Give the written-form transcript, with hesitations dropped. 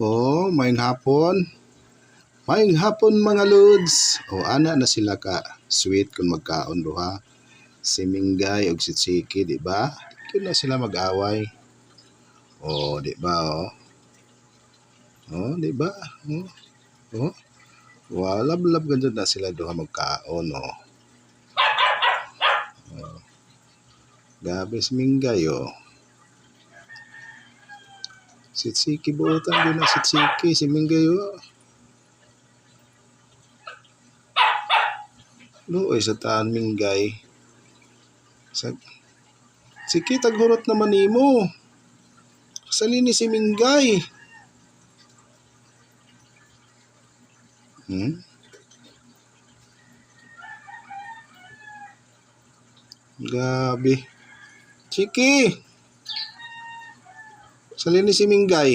Oh, maayong hapon. Maayong hapon mga lods. O ana na sila ka sweet kung magkaon duha. Si Minggay ug si Chiki, di ba? Kung na sila mag-away. Oh, di ba oh? Oh, di ba? Oh. Oh. Lab-lab ganyan na sila duha magkaon oh. Oh. Gabi si Minggay oh. Si Chiki buotan din na si Chiki, si Minggay oh. Luoy sa taan Minggay. Chiki taghurot naman nimo. Salini si Minggay. Gabi. Chiki. Salini si Minggay.